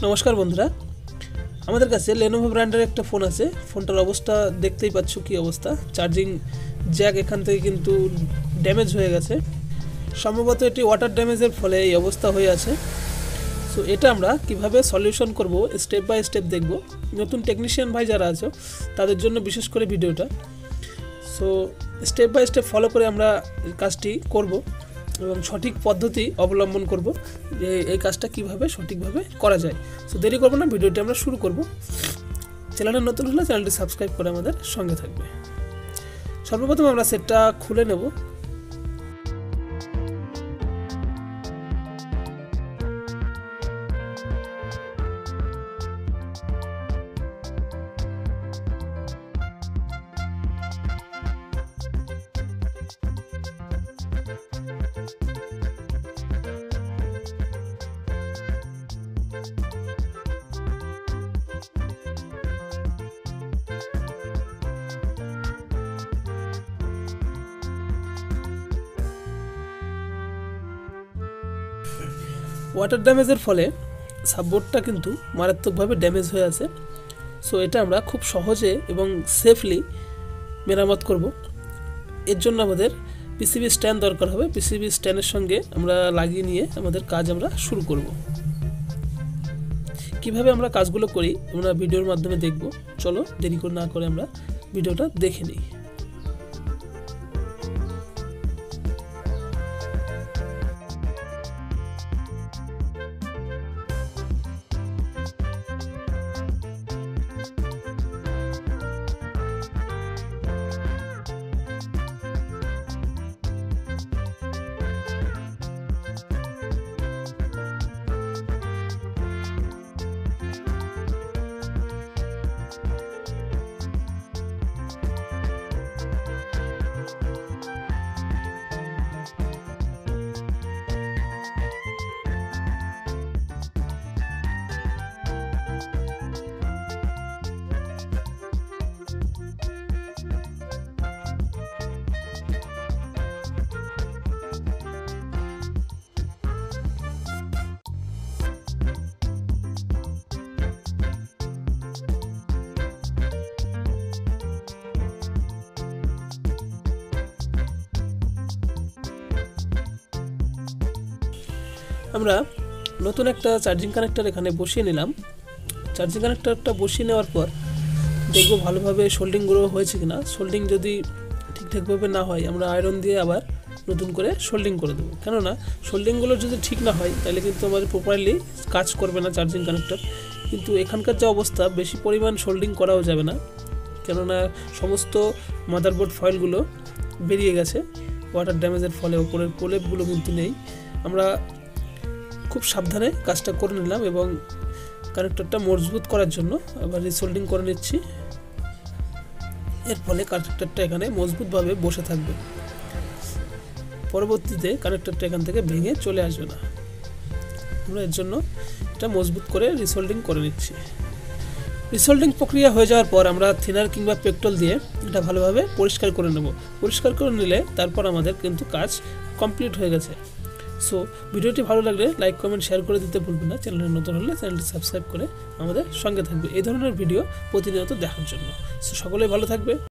নমস্কার বন্ধুরা, আমাদের কাছে Lenovo ব্র্যান্ডের একটা ফোন আছে। ফোনটার অবস্থা দেখতেই পাচ্ছ কি অবস্থা। চার্জিং জ্যাক এখান থেকে কিন্তু ড্যামেজ হয়ে গেছে, সম্ভবত এটি ওয়াটার ড্যামেজের ফলে এই অবস্থা হয়ে আছে। সো এটা আমরা কিভাবে সলিউশন করব স্টেপ বাই স্টেপ দেখব। নতুন টেকনিশিয়ান ভাই যারা আছে তাদের জন্য বিশেষ করে ভিডিওটা। So step by step follow করে আমরা কাজটি করব এবং সঠিক পদ্ধতি অবলম্বন করব যে এই কাজটা কিভাবে সঠিকভাবে করা যায়। সো দেরি করব না, ভিডিওটি আমরা শুরু করব। চ্যানেলে নতুন হলে চ্যানেলটি সাবস্ক্রাইব করে আমাদের সঙ্গে থাকবে। সর্বপ্রথম আমরা সেটটা খুলে নেব। ওয়াটার ড্যামেজের ফলে সাববোর্ডটা কিন্তু মারাত্মকভাবে ড্যামেজ হয়ে আছে। সো এটা আমরা খুব সহজে এবং সেফলি মেরামত করব। এর জন্য আমাদের পিসিবি স্ট্যান্ড দরকার হবে। পিসিবি স্ট্যান্ডের সঙ্গে আমরা লাগিয়ে নিয়ে আমাদের কাজ আমরা শুরু করব। কিভাবে আমরা কাজগুলো করি আমরা ভিডিওর মাধ্যমে দেখব। চলো দেরি করে না করে আমরা ভিডিওটা দেখে নিই। আমরা নতুন একটা চার্জিং কানেক্টর এখানে বসিয়ে নিলাম। চার্জিং কানেক্টরটা বসিয়ে নেওয়ার পর দেখব ভালোভাবে সোল্ডিংগুলো হয়েছে কিনা। সোল্ডিং যদি ঠিকঠাকভাবে না হয় আমরা আয়রন দিয়ে আবার নতুন করে সোল্ডিং করে দেবো। কেননা সোল্ডিংগুলো যদি ঠিক না হয় তাহলে কিন্তু আমাদের প্রপারলি কাজ করবে না চার্জিং কানেক্টর। কিন্তু এখানকার যে অবস্থা বেশি পরিমাণ সোল্ডিং করাও যাবে না, কেননা সমস্ত মাদারবোর্ড ফয়েলগুলো বেরিয়ে গেছে ওয়াটার ড্যামেজের ফলে। ওপরের প্রলেপগুলো কিন্তু নেই। আমরা খুব সাবধানে কাজটা করে নিলাম এবং কানেক্টরটা মজবুত করার জন্য আবার রিসোল্ডিং করে নিচ্ছি। এর ফলে কানেক্টরটা এখানে মজবুতভাবে বসে থাকবে, পরবর্তীতে কানেক্টরটা এখান থেকে ভেঙে চলে আসবে না। আমরা এর জন্য এটা মজবুত করে রিসোল্ডিং করে নিচ্ছি। রিসোল্ডিং প্রক্রিয়া হয়ে যাওয়ার পর আমরা থিনার কিংবা পেট্রোল দিয়ে এটা ভালোভাবে পরিষ্কার করে নেব। পরিষ্কার করে নিলে তারপর আমাদের কিন্তু কাজ কমপ্লিট হয়ে গেছে। সো ভিডিওটি ভালো লাগলে লাইক কমেন্ট শেয়ার করে দিতে ভুলবেন না। চ্যানেলে নতুন হলে চ্যানেলটি সাবস্ক্রাইব করে আমাদের সঙ্গে থাকবে এই ধরনের ভিডিও প্রতিনিয়ত দেখার জন্য। সো সকলেই ভালো থাকবে।